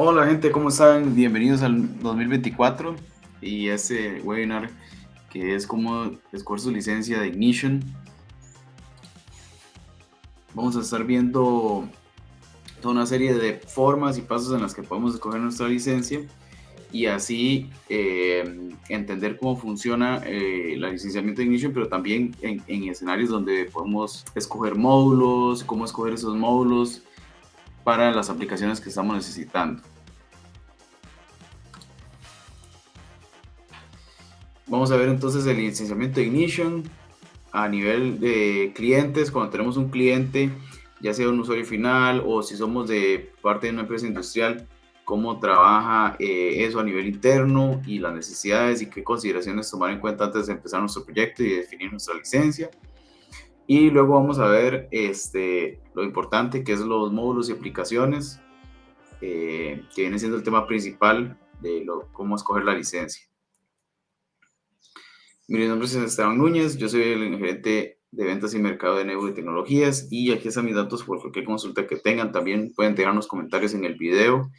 Hola gente, ¿cómo están? Bienvenidos al 2024 y este webinar que es cómo escoger su licencia de Ignition. Vamos a estar viendo toda una serie de formas y pasos en las que podemos escoger nuestra licencia y así entender cómo funciona la licenciamiento de Ignition, pero también en escenarios donde podemos escoger módulos, cómo escoger esos módulos para las aplicaciones que estamos necesitando. Vamos a ver entonces el licenciamiento de Ignition a nivel de clientes, cuando tenemos un cliente, ya sea un usuario final o si somos de parte de una empresa industrial, cómo trabaja eso a nivel interno y las necesidades y qué consideraciones tomar en cuenta antes de empezar nuestro proyecto y definir nuestra licencia. Y luego vamos a ver lo importante que es los módulos y aplicaciones, que viene siendo el tema principal de cómo escoger la licencia. Mi nombre es Esteban Núñez, yo soy el gerente de ventas y mercado de Nebu de Tecnologías y aquí están mis datos por cualquier consulta que tengan. También pueden dejarnos comentarios en el video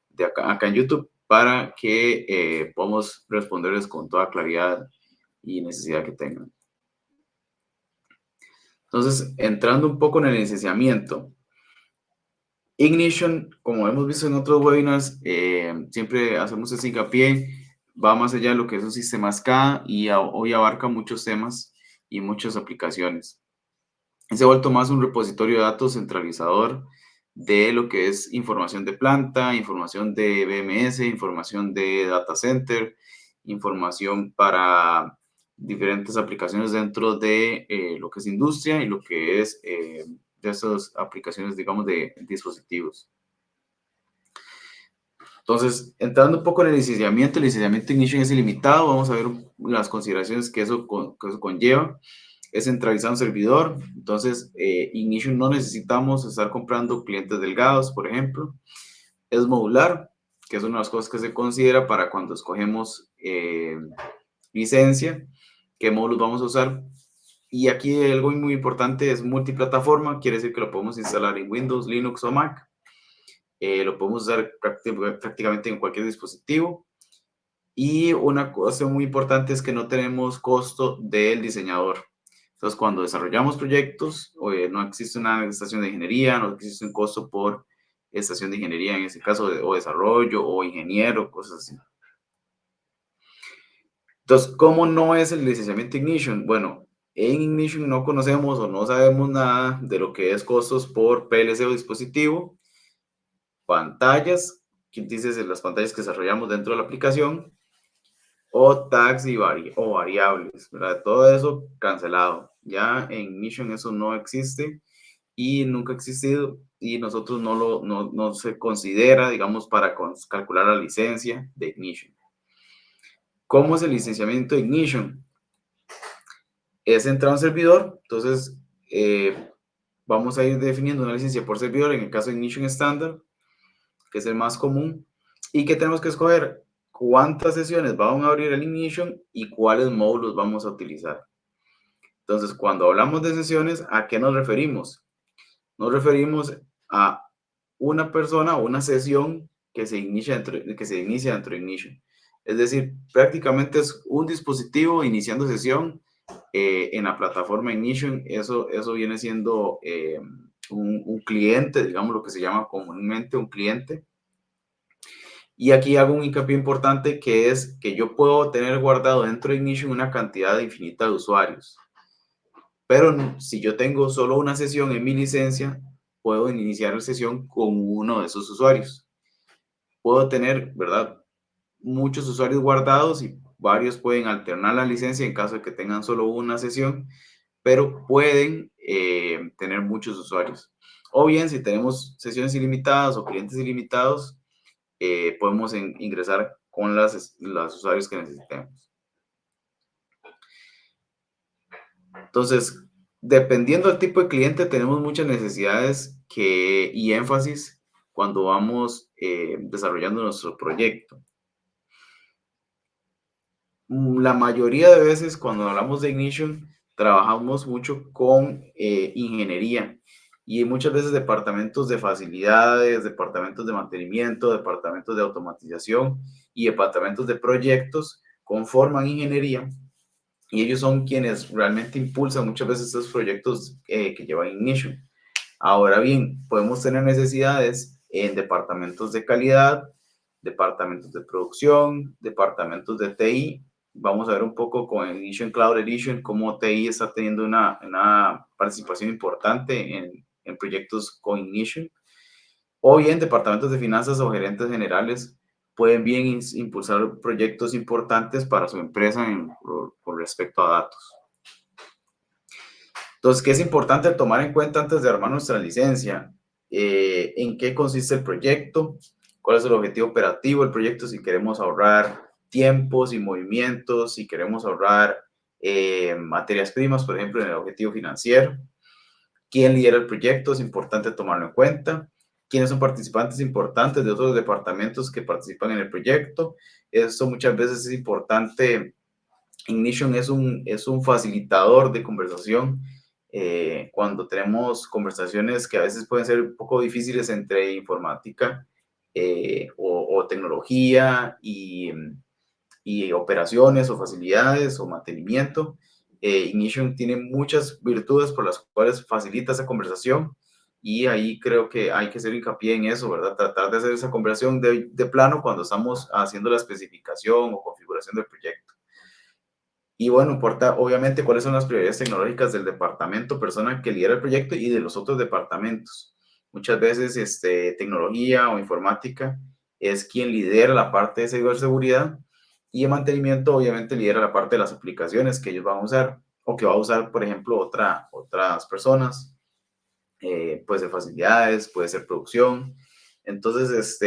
de acá en YouTube para que podamos responderles con toda claridad y necesidad que tengan. Entonces, entrando un poco en el licenciamiento, Ignition, como hemos visto en otros webinars, siempre hacemos ese hincapié, va más allá de lo que es un sistema SCADA y hoy abarca muchos temas y muchas aplicaciones. Se ha vuelto más un repositorio de datos centralizador de lo que es información de planta, información de BMS, información de data center, información para diferentes aplicaciones dentro de lo que es industria y lo que es de esas aplicaciones, digamos, de dispositivos. Entonces, entrando un poco en el licenciamiento Ignition es ilimitado. Vamos a ver las consideraciones que eso conlleva. Es centralizar un servidor. Entonces, Ignition no necesitamos estar comprando clientes delgados, por ejemplo. Es modular, que es una de las cosas que se considera para cuando escogemos licencia, qué módulos vamos a usar. Y aquí algo muy importante es multiplataforma, quiere decir que lo podemos instalar en Windows, Linux o Mac. Lo podemos usar prácticamente en cualquier dispositivo. Y una cosa muy importante es que no tenemos costo del diseñador. Entonces, cuando desarrollamos proyectos, no existe una estación de ingeniería, no existe un costo por estación de ingeniería, en ese caso, o desarrollo, o ingeniero, cosas así. Entonces, ¿cómo no es el licenciamiento Ignition? Bueno, en Ignition no conocemos o no sabemos nada de lo que es costos por PLC o dispositivo, pantallas, ¿quién dice las pantallas que desarrollamos dentro de la aplicación? O tags o variables, ¿verdad? Todo eso cancelado. Ya en Ignition eso no existe y nunca ha existido y nosotros no se considera, digamos, para calcular la licencia de Ignition. ¿Cómo es el licenciamiento de Ignition? Es entrar a un servidor, entonces vamos a ir definiendo una licencia por servidor, en el caso de Ignition Standard, que es el más común, y que tenemos que escoger cuántas sesiones vamos a abrir el Ignition y cuáles módulos vamos a utilizar. Entonces, cuando hablamos de sesiones, ¿a qué nos referimos? Nos referimos a una persona o una sesión que se inicia dentro de Ignition. Es decir, prácticamente es un dispositivo iniciando sesión en la plataforma Ignition. Eso viene siendo un cliente, digamos lo que se llama comúnmente un cliente. Y aquí hago un hincapié importante que es que yo puedo tener guardado dentro de Ignition una cantidad infinita de usuarios. Pero si yo tengo solo una sesión en mi licencia, puedo iniciar la sesión con uno de esos usuarios. Puedo tener, ¿verdad? Muchos usuarios guardados y varios pueden alternar la licencia en caso de que tengan solo una sesión, pero pueden tener muchos usuarios. O bien, si tenemos sesiones ilimitadas o clientes ilimitados, podemos ingresar con los usuarios que necesitemos. Entonces, dependiendo del tipo de cliente, tenemos muchas necesidades y énfasis cuando vamos desarrollando nuestro proyecto. La mayoría de veces cuando hablamos de Ignition, trabajamos mucho con ingeniería y muchas veces departamentos de facilidades, departamentos de mantenimiento, departamentos de automatización y departamentos de proyectos conforman ingeniería y ellos son quienes realmente impulsan muchas veces estos proyectos que llevan Ignition. Ahora bien, podemos tener necesidades en departamentos de calidad, departamentos de producción, departamentos de TI. Vamos a ver un poco con Ignition Cloud Edition cómo TI está teniendo una participación importante en proyectos con Ignition. O bien departamentos de finanzas o gerentes generales pueden bien impulsar proyectos importantes para su empresa con respecto a datos. Entonces, ¿qué es importante tomar en cuenta antes de armar nuestra licencia? ¿En qué consiste el proyecto? ¿Cuál es el objetivo operativo del proyecto? Si queremos ahorrar tiempos y movimientos, si queremos ahorrar materias primas, por ejemplo, en el objetivo financiero. ¿Quién lidera el proyecto? Es importante tomarlo en cuenta. ¿Quiénes son participantes importantes de otros departamentos que participan en el proyecto? Esto muchas veces es importante. Ignition es un facilitador de conversación cuando tenemos conversaciones que a veces pueden ser un poco difíciles entre informática o tecnología y operaciones o facilidades o mantenimiento. Ignition tiene muchas virtudes por las cuales facilita esa conversación y ahí creo que hay que hacer hincapié en eso, ¿verdad? Tratar de hacer esa conversación de plano cuando estamos haciendo la especificación o configuración del proyecto. Y bueno, importa obviamente cuáles son las prioridades tecnológicas del departamento, persona que lidera el proyecto y de los otros departamentos. Muchas veces tecnología o informática es quien lidera la parte de ciberseguridad y el mantenimiento obviamente lidera la parte de las aplicaciones que ellos van a usar o que va a usar, por ejemplo, otras personas. Puede ser facilidades, puede ser producción. Entonces,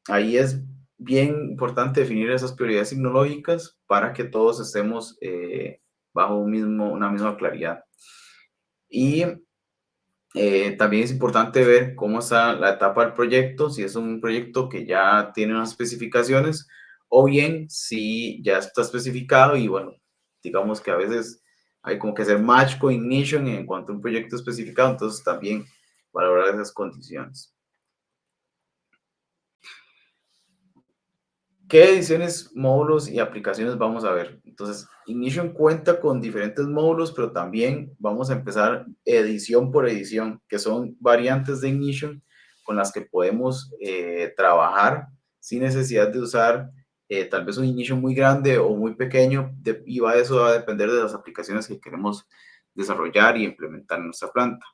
ahí es bien importante definir esas prioridades tecnológicas para que todos estemos bajo una misma claridad. Y también es importante ver cómo está la etapa del proyecto, si es un proyecto que ya tiene unas especificaciones o bien si ya está especificado y bueno, digamos que a veces hay como que hacer match con Ignition en cuanto a un proyecto especificado, entonces también valorar esas condiciones. ¿Qué ediciones, módulos y aplicaciones vamos a ver? Entonces, Ignition cuenta con diferentes módulos, pero también vamos a empezar edición por edición, que son variantes de Ignition con las que podemos trabajar sin necesidad de usar tal vez un Ignition muy grande o muy pequeño, y eso va a depender de las aplicaciones que queremos desarrollar y implementar en nuestra planta.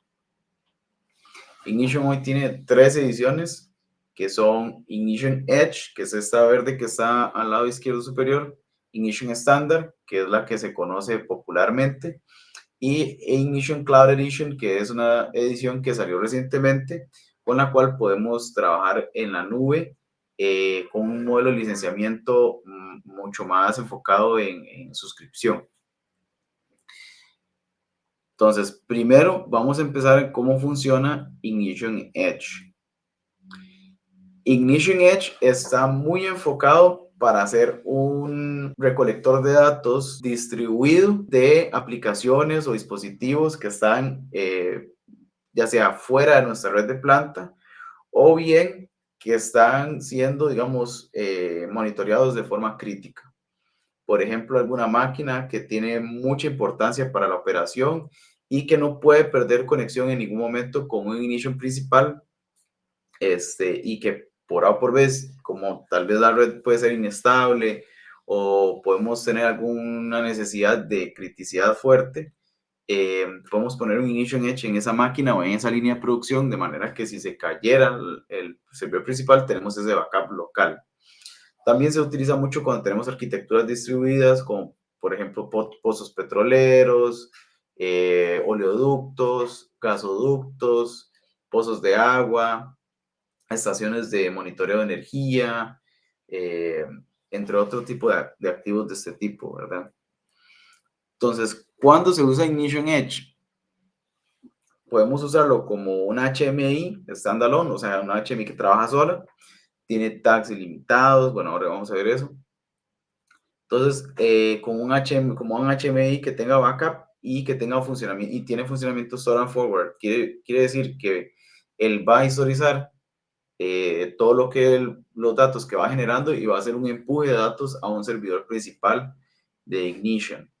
Ignition hoy tiene 3 ediciones, que son Ignition Edge, que es esta verde que está al lado izquierdo superior, Ignition Standard, que es la que se conoce popularmente, y Ignition Cloud Edition, que es una edición que salió recientemente, con la cual podemos trabajar en la nube con un modelo de licenciamiento mucho más enfocado en suscripción. Entonces, primero vamos a empezar en cómo funciona Ignition Edge. Ignition Edge está muy enfocado para hacer un recolector de datos distribuido de aplicaciones o dispositivos que están ya sea fuera de nuestra red de planta o bien que están siendo, digamos, monitoreados de forma crítica. Por ejemplo, alguna máquina que tiene mucha importancia para la operación y que no puede perder conexión en ningún momento con un Ignition principal, y que por A o por B, como tal vez la red puede ser inestable o podemos tener alguna necesidad de criticidad fuerte, podemos poner un Ignition Edge en esa máquina o en esa línea de producción, de manera que si se cayera el servidor principal, tenemos ese backup local. También se utiliza mucho cuando tenemos arquitecturas distribuidas, como por ejemplo pozos petroleros, oleoductos, gasoductos, pozos de agua, estaciones de monitoreo de energía, eh, entre otro tipo de activos de este tipo, ¿verdad? Entonces, ¿cuándo se usa Ignition Edge? Podemos usarlo como un HMI standalone, o sea, un HMI que trabaja sola, tiene tags ilimitados, bueno, ahora vamos a ver eso. Entonces, con un HMI, como un HMI que tenga backup, y que tenga funcionamiento y tiene funcionamiento store and forward. Quiere decir que él va a historizar todo lo que los datos que va generando y va a hacer un empuje de datos a un servidor principal de Ignition.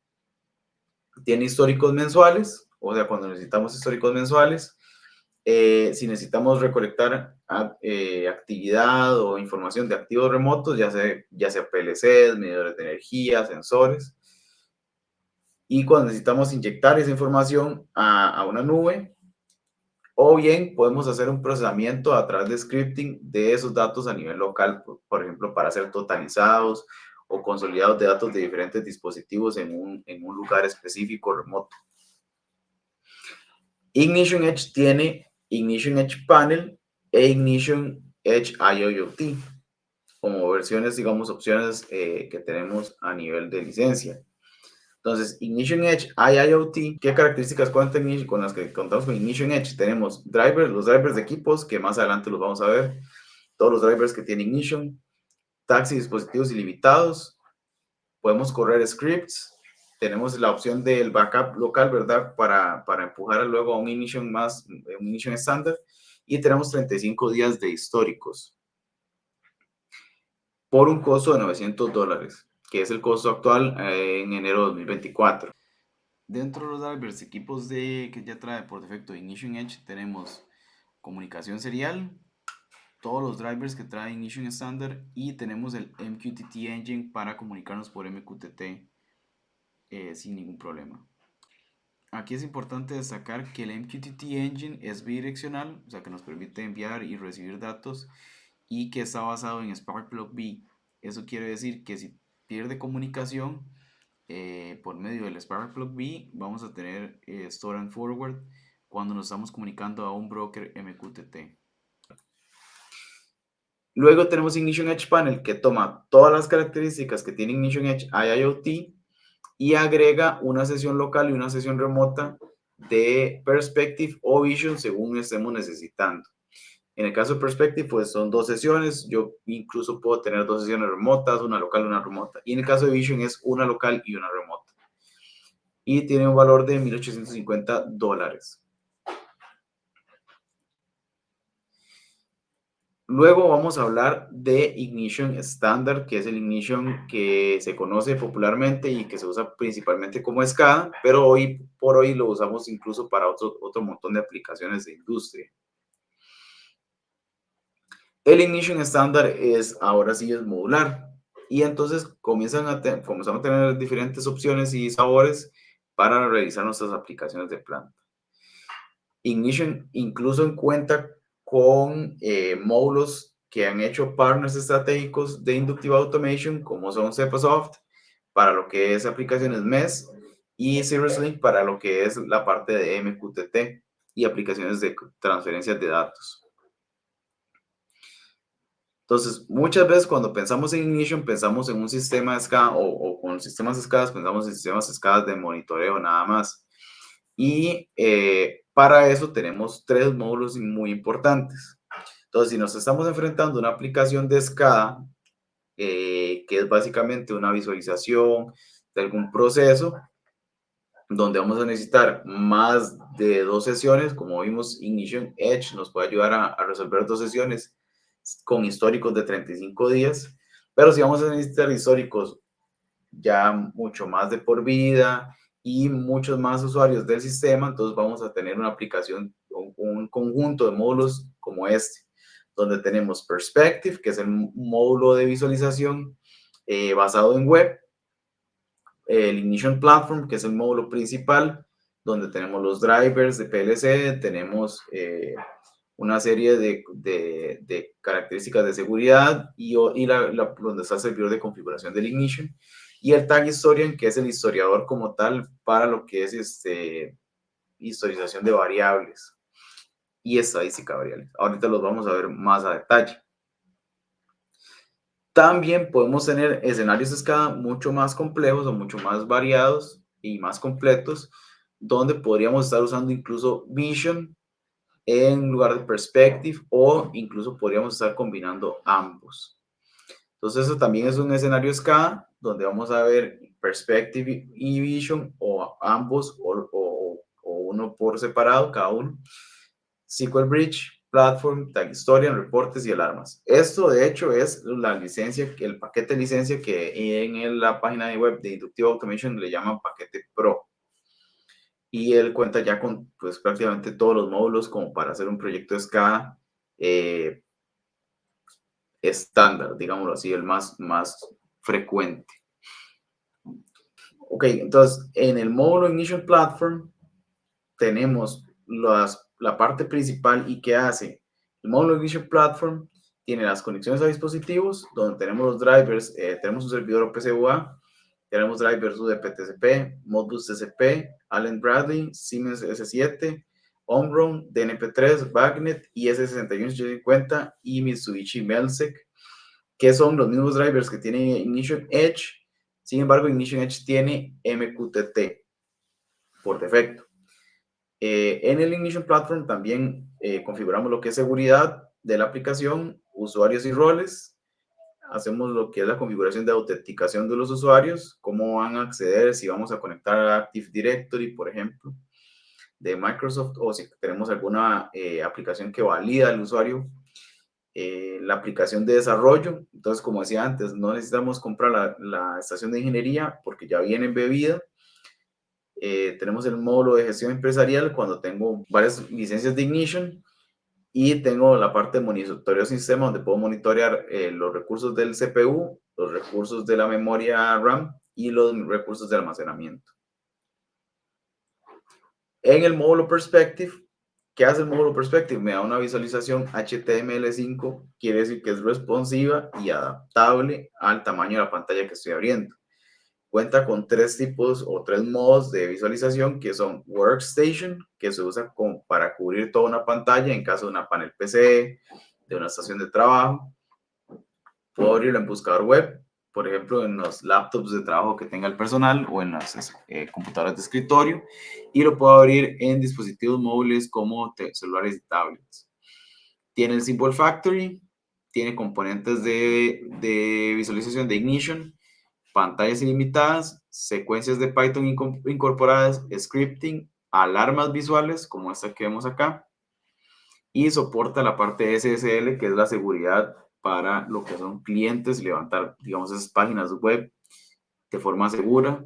Tiene históricos mensuales, o sea, cuando necesitamos históricos mensuales, si necesitamos recolectar actividad o información de activos remotos, ya sea PLCs, medidores de energía, sensores, y cuando necesitamos inyectar esa información a una nube, o bien podemos hacer un procesamiento a través de scripting de esos datos a nivel local, por ejemplo, para ser totalizados o consolidados de datos de diferentes dispositivos en un lugar específico remoto. Ignition Edge tiene Ignition Edge Panel e Ignition Edge IoT como versiones, digamos, opciones que tenemos a nivel de licencia. Entonces, Ignition Edge IoT, ¿qué características cuenta con las que contamos con Ignition Edge? Tenemos drivers, los drivers de equipos, que más adelante los vamos a ver, todos los drivers que tiene Ignition, tags y dispositivos ilimitados, podemos correr scripts, tenemos la opción del backup local, ¿verdad? Para empujar luego a un Ignition un Ignition estándar, y tenemos 35 días de históricos por un costo de $900, que es el costo actual en enero de 2024. Dentro de los drivers, equipos que ya trae por defecto Ignition Edge, tenemos comunicación serial, todos los drivers que trae Ignition Standard, y tenemos el MQTT Engine para comunicarnos por MQTT sin ningún problema. Aquí es importante destacar que el MQTT Engine es bidireccional, o sea que nos permite enviar y recibir datos, y que está basado en Sparkplug B. Eso quiere decir que si pierde comunicación por medio del Sparkplug B, vamos a tener Store and Forward cuando nos estamos comunicando a un broker MQTT. Luego tenemos Ignition Edge Panel, que toma todas las características que tiene Ignition Edge IoT y agrega una sesión local y una sesión remota de Perspective o Vision según estemos necesitando. En el caso de Perspective, pues son 2 sesiones. Yo incluso puedo tener 2 sesiones remotas, una local y una remota. Y en el caso de Vision es una local y una remota. Y tiene un valor de $1,850. Luego vamos a hablar de Ignition Standard, que es el Ignition que se conoce popularmente y que se usa principalmente como SCADA, pero hoy por hoy lo usamos incluso para otro montón de aplicaciones de industria. El Ignition Standard ahora sí es modular, y entonces comenzamos a tener diferentes opciones y sabores para realizar nuestras aplicaciones de planta. Ignition incluso cuenta con módulos que han hecho partners estratégicos de Inductive Automation, como son Cepasoft, para lo que es aplicaciones MES, y SiriusLink para lo que es la parte de MQTT y aplicaciones de transferencias de datos. Entonces, muchas veces cuando pensamos en Ignition, pensamos en un sistema SCADA o con sistemas SCADA, pensamos en sistemas SCADA de monitoreo nada más. Y para eso tenemos 3 módulos muy importantes. Entonces, si nos estamos enfrentando a una aplicación de SCADA, que es básicamente una visualización de algún proceso, donde vamos a necesitar más de 2 sesiones, como vimos, Ignition Edge nos puede ayudar a resolver 2 sesiones con históricos de 35 días, pero si vamos a necesitar históricos ya mucho más de por vida y muchos más usuarios del sistema, entonces vamos a tener una aplicación, un conjunto de módulos como este, donde tenemos Perspective, que es el módulo de visualización basado en web, el Ignition Platform, que es el módulo principal, donde tenemos los drivers de PLC, tenemos una serie de características de seguridad y donde está el servidor de configuración del Ignition, y el Tag Historian, que es el historiador como tal para lo que es historización de variables y estadística de variables. Ahorita los vamos a ver más a detalle. También podemos tener escenarios SCADA mucho más complejos o mucho más variados y más completos, donde podríamos estar usando incluso Vision en lugar de Perspective, o incluso podríamos estar combinando ambos. Entonces eso también es un escenario SCADA donde vamos a ver Perspective y Vision o ambos o uno por separado, cada uno. SQL Bridge, Platform, Tag Historian, reportes y alarmas. Esto de hecho es la licencia, el paquete de licencia que en la página de web de Inductive Automation le llaman paquete Pro. Y él cuenta ya con pues prácticamente todos los módulos como para hacer un proyecto SCADA estándar, digámoslo así, el más frecuente. Ok, entonces en el módulo Ignition Platform tenemos la parte principal y qué hace. El módulo Ignition Platform tiene las conexiones a dispositivos, donde tenemos los drivers, tenemos un servidor OPC-UA, tenemos drivers UDP-TCP, Modbus TCP, Allen Bradley, Siemens S7, Omron, DNP3, Bagnet, IS61850 y Mitsubishi Melsec, que son los mismos drivers que tiene Ignition Edge. Sin embargo, Ignition Edge tiene MQTT por defecto. En el Ignition Platform también configuramos lo que es seguridad de la aplicación, usuarios y roles. Hacemos lo que es la configuración de autenticación de los usuarios, cómo van a acceder, si vamos a conectar a Active Directory, por ejemplo, de Microsoft, o si tenemos alguna aplicación que valida al usuario. La aplicación de desarrollo, entonces como decía antes, no necesitamos comprar la estación de ingeniería porque ya viene embebida. Tenemos el módulo de gestión empresarial cuando tengo varias licencias de Ignition y tengo la parte de monitoreo sistema donde puedo monitorear los recursos del CPU, los recursos de la memoria RAM y los recursos de almacenamiento. En el módulo Perspective, ¿qué hace el módulo Perspective? Me da una visualización HTML5, quiere decir que es responsiva y adaptable al tamaño de la pantalla que estoy abriendo. Cuenta con tres tipos o tres modos de visualización que son Workstation, que se usa para cubrir toda una pantalla en caso de una panel PC, de una estación de trabajo. Puedo abrirlo en buscador web, por ejemplo, en los laptops de trabajo que tenga el personal o en las computadoras de escritorio, y lo puedo abrir en dispositivos móviles como celulares y tablets. Tiene el Symbol Factory, tiene componentes de visualización de Ignition, pantallas ilimitadas, secuencias de Python incorporadas, scripting, alarmas visuales como esta que vemos acá, y soporta la parte de SSL, que es la seguridad para lo que son clientes, levantar, digamos, esas páginas web de forma segura,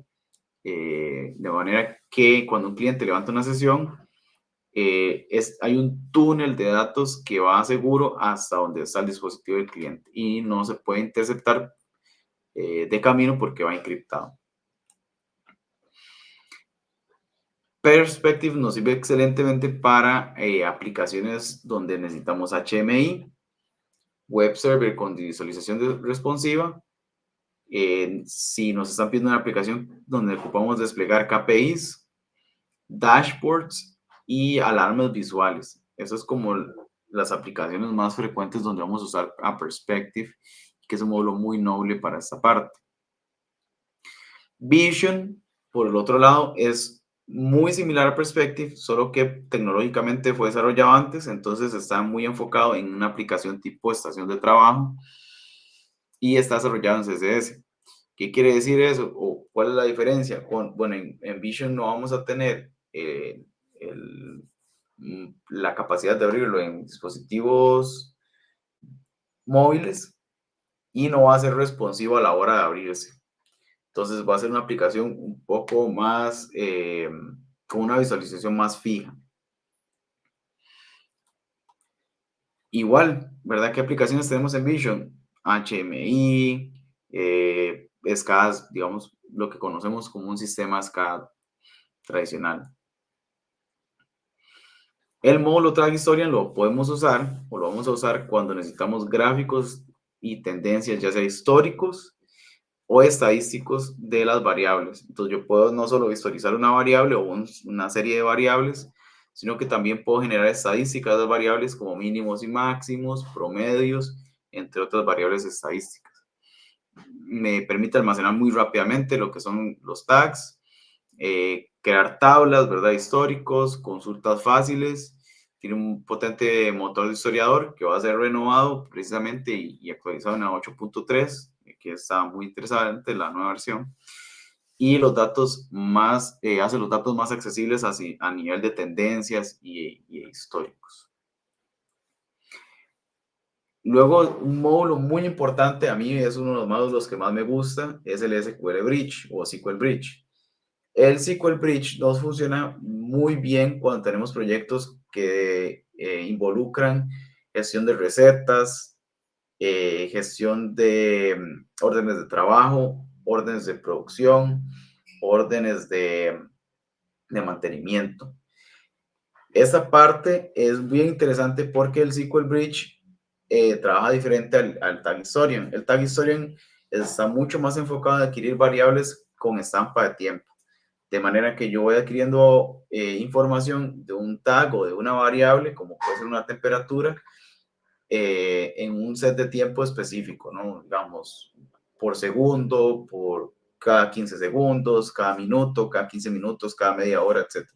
de manera que cuando un cliente levanta una sesión, hay un túnel de datos que va seguro hasta donde está el dispositivo del cliente y no se puede interceptar de camino porque va encriptado. Perspective nos sirve excelentemente para aplicaciones donde necesitamos HMI, web server con visualización responsiva. Si nos están pidiendo una aplicación donde ocupamos desplegar KPIs, dashboards y alarmas visuales. Eso es como las aplicaciones más frecuentes donde vamos a usar a Perspective, que es un módulo muy noble para esta parte. Vision, por el otro lado, es muy similar a Perspective, solo que tecnológicamente fue desarrollado antes, entonces está muy enfocado en una aplicación tipo estación de trabajo y está desarrollado en CSS. ¿Qué quiere decir eso? ¿O cuál es la diferencia? Bueno, en Vision no vamos a tener la capacidad de abrirlo en dispositivos móviles y no va a ser responsivo a la hora de abrirse. Entonces va a ser una aplicación un poco más, con una visualización más fija. Igual, ¿verdad? ¿Qué aplicaciones tenemos en Vision? HMI, SCADA, digamos, lo que conocemos como un sistema SCADA tradicional. El módulo Track Historian lo podemos usar o lo vamos a usar cuando necesitamos gráficos y tendencias, ya sea históricos o estadísticos de las variables. Entonces yo puedo no solo visualizar una variable o una serie de variables, sino que también puedo generar estadísticas de las variables como mínimos y máximos, promedios, entre otras variables estadísticas. Me permite almacenar muy rápidamente lo que son los tags, crear tablas, ¿verdad? Históricos, consultas fáciles tiene un potente motor de historiador que va a ser renovado precisamente y actualizado en la 8.3, que está muy interesante la nueva versión. Y los datos más, hace los datos más accesibles así, a nivel de tendencias y históricos. Luego, un módulo muy importante, a mí es uno de los módulos que más me gusta, es el SQL Bridge o SQL Bridge. El SQL Bridge nos funciona muy bien cuando tenemos proyectos que involucran gestión de recetas, gestión de órdenes de trabajo, órdenes de producción, órdenes de mantenimiento. Esta parte es bien interesante porque el SQL Bridge trabaja diferente al Tag Historian. El Tag Historian está mucho más enfocado en adquirir variables con estampa de tiempo. De manera que yo voy adquiriendo información de un tag o de una variable, como puede ser una temperatura, en un set de tiempo específico, ¿no? Digamos, por segundo, por cada 15 segundos, cada minuto, cada 15 minutos, cada media hora, etc.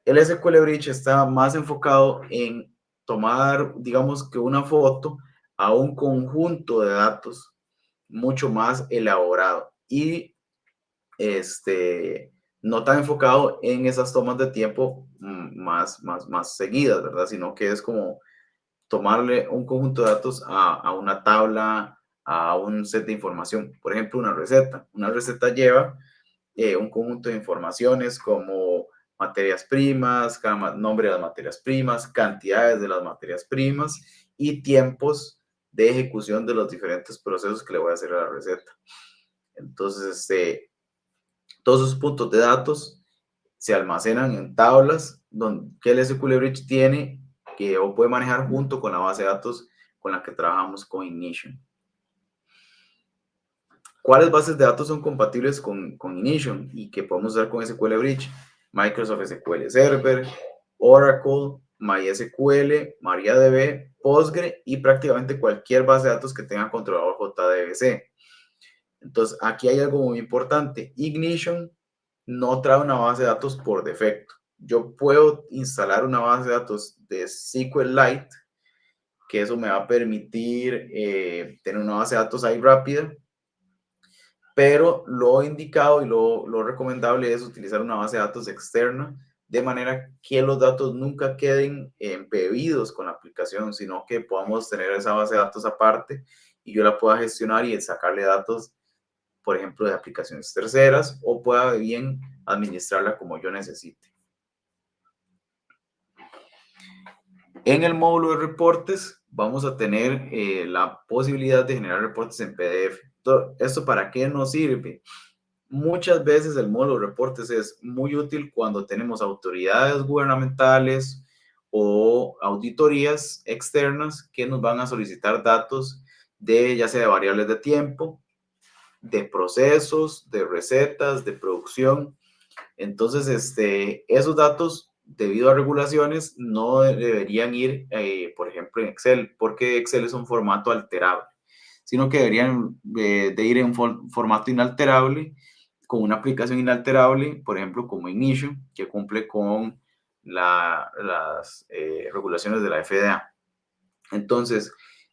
El SQL Bridge está más enfocado en tomar, digamos que una foto a un conjunto de datos mucho más elaborado y no tan enfocado en esas tomas de tiempo más seguidas, ¿verdad? Sino que es como tomarle un conjunto de datos a una tabla, a un set de información. Por ejemplo, una receta. Una receta lleva un conjunto de informaciones como materias primas, cada nombre de las materias primas, cantidades de las materias primas y tiempos de ejecución de los diferentes procesos que le voy a hacer a la receta. Entonces, todos esos puntos de datos se almacenan en tablas que el SQL Bridge tiene o puede manejar junto con la base de datos con la que trabajamos con Ignition. ¿Cuáles bases de datos son compatibles con Ignition y que podemos usar con SQL Bridge? Microsoft SQL Server, Oracle, MySQL, MariaDB, Postgre y prácticamente cualquier base de datos que tenga controlador JDBC. Entonces, aquí hay algo muy importante. Ignition no trae una base de datos por defecto. Yo puedo instalar una base de datos de SQLite, que eso me va a permitir tener una base de datos ahí rápida, pero lo indicado y lo recomendable es utilizar una base de datos externa, de manera que los datos nunca queden embebidos con la aplicación, sino que podamos tener esa base de datos aparte y yo la pueda gestionar y sacarle datos, por ejemplo, de aplicaciones terceras, o pueda bien administrarla como yo necesite. En el módulo de reportes vamos a tener la posibilidad de generar reportes en PDF. ¿Esto para qué nos sirve? Muchas veces el módulo de reportes es muy útil cuando tenemos autoridades gubernamentales o auditorías externas que nos van a solicitar datos de ya sea de variables de tiempo, de procesos, de recetas, de producción. Entonces, esos datos, debido a regulaciones, no deberían ir, por ejemplo, en Excel, porque Excel es un formato alterable, sino que deberían de ir en formato inalterable, con una aplicación inalterable, por ejemplo, como Ignition, que cumple con las regulaciones de la FDA. Entonces,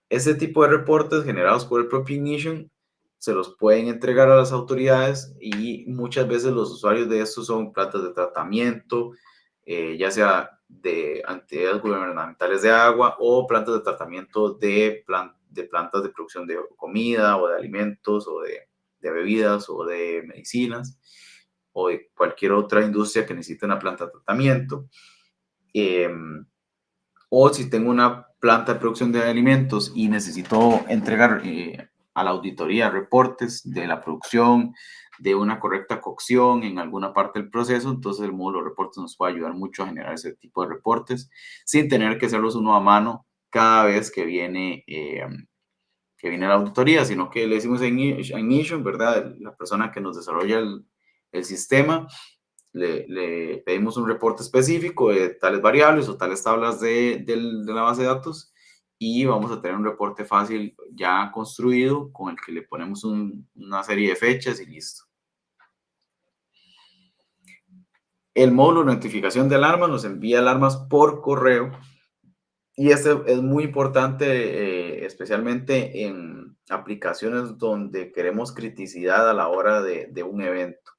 este tipo de reportes generados por el propio Ignition se los pueden entregar a las autoridades y muchas veces los usuarios de estos son plantas de tratamiento, ya sea de entidades gubernamentales de agua o plantas de tratamiento de plantas de producción de comida o de alimentos o de bebidas o de medicinas o de cualquier otra industria que necesite una planta de tratamiento. O si tengo una planta de producción de alimentos y necesito entregar a la auditoría reportes de la producción, de una correcta cocción en alguna parte del proceso, entonces el módulo de reportes nos puede ayudar mucho a generar ese tipo de reportes sin tener que hacerlos uno a mano cada vez que viene la auditoría, sino que le decimos a Ignition, ¿verdad? La persona que nos desarrolla el sistema, le pedimos un reporte específico de tales variables o tales tablas de la base de datos y vamos a tener un reporte fácil ya construido con el que le ponemos una serie de fechas y listo. El módulo de notificación de alarmas nos envía alarmas por correo y este es muy importante, especialmente en aplicaciones donde queremos criticidad a la hora de un evento.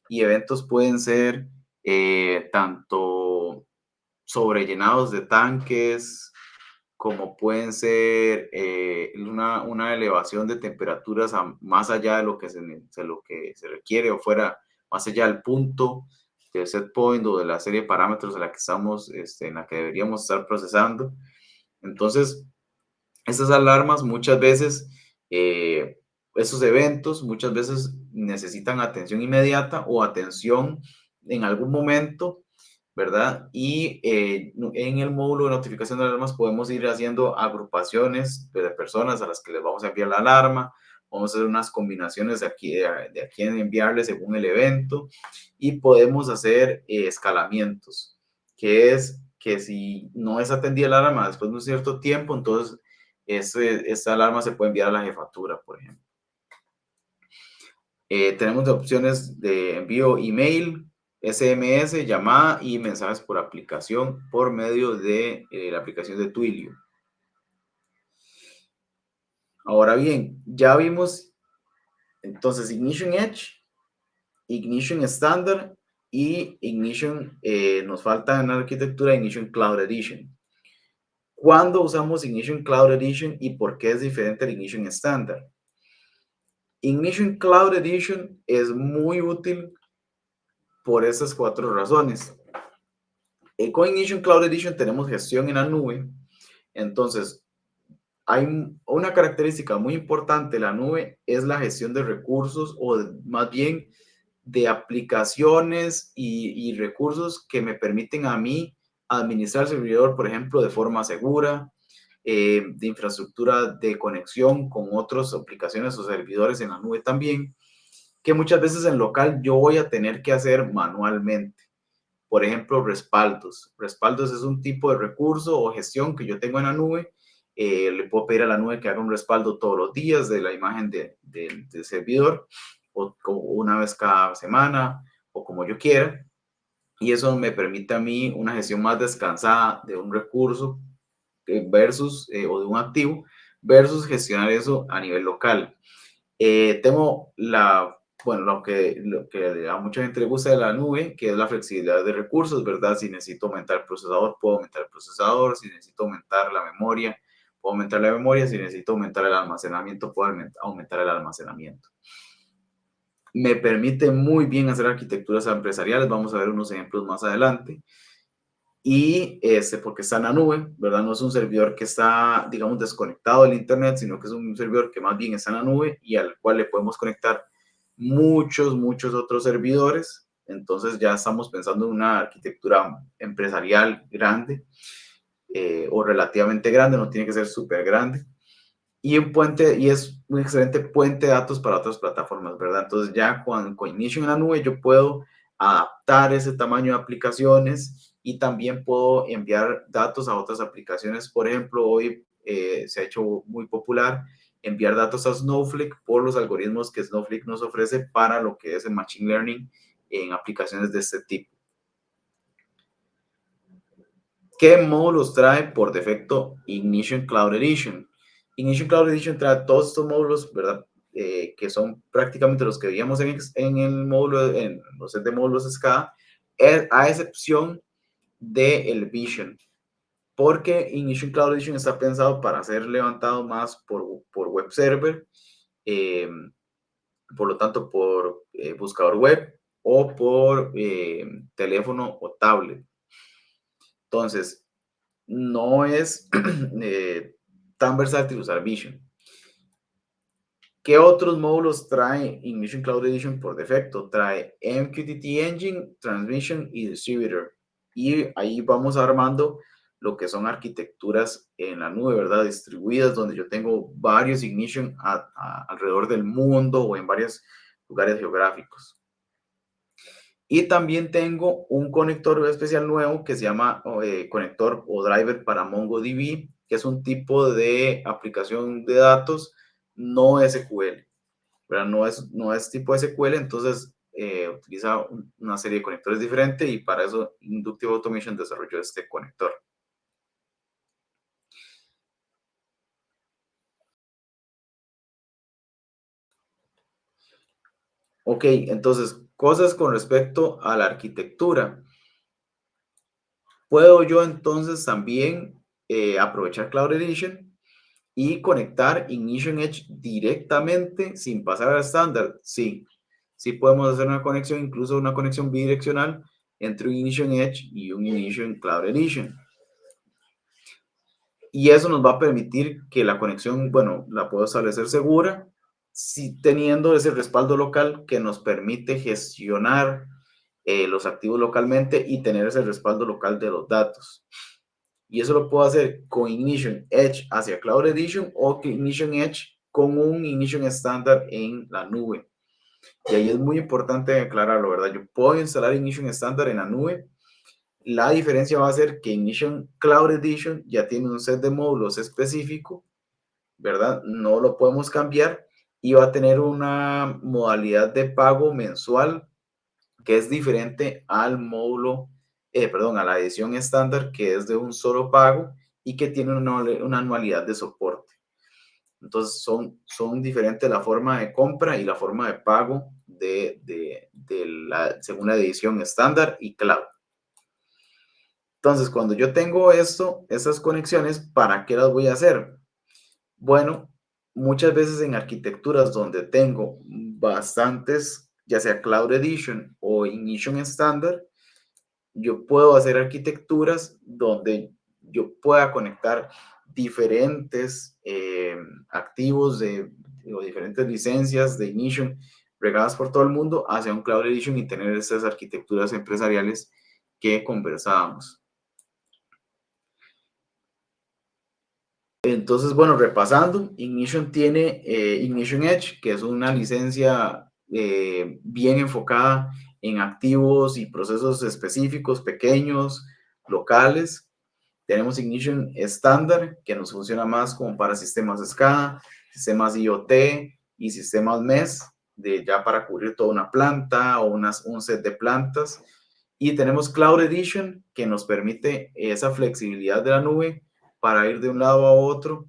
Y eventos pueden ser tanto sobrellenados de tanques, como pueden ser una elevación de temperaturas más allá de lo que lo que se requiere o fuera más allá del punto del set point o de la serie de parámetros en la que estamos, en la que deberíamos estar procesando. Entonces, estas alarmas muchas veces, esos eventos muchas veces necesitan atención inmediata o atención en algún momento, ¿verdad? Y en el módulo de notificación de alarmas podemos ir haciendo agrupaciones de personas a las que les vamos a enviar la alarma. Vamos a hacer unas combinaciones de a quién enviarle según el evento y podemos hacer escalamientos, que es que si no es atendida la alarma después de un cierto tiempo, entonces esta alarma se puede enviar a la jefatura, por ejemplo. Tenemos opciones de envío email, SMS, llamada y mensajes por aplicación por medio de la aplicación de Twilio. Ahora bien, ya vimos entonces Ignition Edge, Ignition Standard y Ignition, nos falta en la arquitectura Ignition Cloud Edition. ¿Cuándo usamos Ignition Cloud Edition y por qué es diferente al Ignition Standard? Ignition Cloud Edition es muy útil por esas 4 razones. Con Ignition Cloud Edition tenemos gestión en la nube. Entonces, hay una característica muy importante de la nube, es la gestión de recursos o más bien de aplicaciones y recursos que me permiten a mí administrar el servidor, por ejemplo, de forma segura, de infraestructura de conexión con otras aplicaciones o servidores en la nube también, que muchas veces en local yo voy a tener que hacer manualmente. Por ejemplo, respaldos. Respaldos es un tipo de recurso o gestión que yo tengo en la nube. Le puedo pedir a la nube que haga un respaldo todos los días de la imagen del servidor o una vez cada semana o como yo quiera. Y eso me permite a mí una gestión más descansada de un recurso versus o de un activo versus gestionar eso a nivel local. Tengo bueno, lo que a mucha gente le gusta de la nube, que es la flexibilidad de recursos, ¿verdad? Si necesito aumentar el procesador, puedo aumentar el procesador. Si necesito aumentar la memoria, puedo aumentar la memoria. Si necesito aumentar el almacenamiento, puedo aumentar el almacenamiento. Me permite muy bien hacer arquitecturas empresariales. Vamos a ver unos ejemplos más adelante. Y porque está en la nube, ¿verdad? No es un servidor que está, digamos, desconectado del Internet, sino que es un servidor que más bien está en la nube y al cual le podemos conectar muchos otros servidores. Entonces ya estamos pensando en una arquitectura empresarial grande o relativamente grande, no tiene que ser súper grande. Y un puente, y es un excelente puente de datos para otras plataformas, ¿verdad? Entonces ya con Ignition en la nube yo puedo adaptar ese tamaño de aplicaciones y también puedo enviar datos a otras aplicaciones. Por ejemplo, hoy se ha hecho muy popular enviar datos a Snowflake por los algoritmos que Snowflake nos ofrece para lo que es el Machine Learning en aplicaciones de este tipo. ¿Qué módulos trae por defecto Ignition Cloud Edition? Ignition Cloud Edition trae todos estos módulos, ¿verdad? Que son prácticamente los que veíamos en el módulo, en los set de módulos SCADA, a excepción del Vision, porque Ignition Cloud Edition está pensado para ser levantado más por web server, eh, por lo tanto por buscador web o por teléfono o tablet. Entonces, no es tan versátil usar Vision. ¿Qué otros módulos trae Ignition Cloud Edition por defecto? Trae MQTT Engine, Transmission y Distributor. Y ahí vamos armando lo que son arquitecturas en la nube, ¿verdad? Distribuidas, donde yo tengo varios Ignition alrededor del mundo o en varios lugares geográficos. Y también tengo un conector especial nuevo que se llama conector o driver para MongoDB, que es un tipo de aplicación de datos no SQL, ¿verdad? No es tipo SQL, entonces utiliza una serie de conectores diferentes y para eso Inductive Automation desarrolló este conector. Ok, entonces, cosas con respecto a la arquitectura. Puedo yo entonces también aprovechar Cloud Edition y conectar Ignition Edge directamente sin pasar al estándar. Sí, sí podemos hacer una conexión, incluso una conexión bidireccional entre un Ignition Edge y un Ignition Cloud Edition. Y eso nos va a permitir que la conexión, bueno, la puedo establecer segura, si teniendo ese respaldo local que nos permite gestionar los activos localmente y tener ese respaldo local de los datos. Y eso lo puedo hacer con Ignition Edge hacia Cloud Edition o con Ignition Edge con un Ignition estándar en la nube. Y ahí es muy importante aclararlo, ¿verdad? Yo puedo instalar Ignition estándar en la nube. La diferencia va a ser que Ignition Cloud Edition ya tiene un set de módulos específico, ¿verdad? No lo podemos cambiar y va a tener una modalidad de pago mensual que es diferente al módulo, perdón, a la edición estándar, que es de un solo pago y que tiene una anualidad de soporte. Entonces, son diferentes la forma de compra y la forma de pago según la edición estándar y cloud. Entonces, cuando yo tengo estas conexiones, ¿para qué las voy a hacer? Bueno, muchas veces en arquitecturas donde tengo bastantes, ya sea Cloud Edition o Ignition Standard, yo puedo hacer arquitecturas donde yo pueda conectar diferentes activos o diferentes licencias de Ignition regadas por todo el mundo hacia un Cloud Edition y tener estas arquitecturas empresariales que conversábamos. Entonces, bueno, repasando, Ignition tiene Ignition Edge, que es una licencia bien enfocada en activos y procesos específicos, pequeños, locales. Tenemos Ignition estándar, que nos funciona más como para sistemas SCADA, sistemas IoT y sistemas MES, ya para cubrir toda una planta o un set de plantas. Y tenemos Cloud Edition, que nos permite esa flexibilidad de la nube para ir de un lado a otro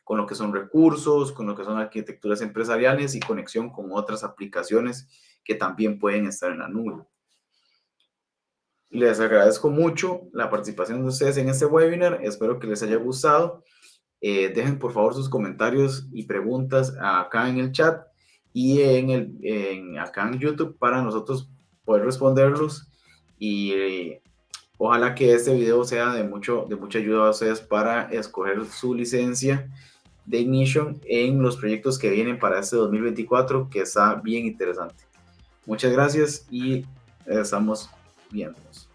con lo que son recursos, con lo que son arquitecturas empresariales y conexión con otras aplicaciones que también pueden estar en la nube. Les agradezco mucho la participación de ustedes en este webinar. Espero que les haya gustado. Dejen por favor sus comentarios y preguntas acá en el chat y acá en YouTube para nosotros poder responderlos. Y ojalá que este video sea de mucha ayuda a ustedes para escoger su licencia de Ignition en los proyectos que vienen para este 2024, que está bien interesante. Muchas gracias y estamos viéndonos.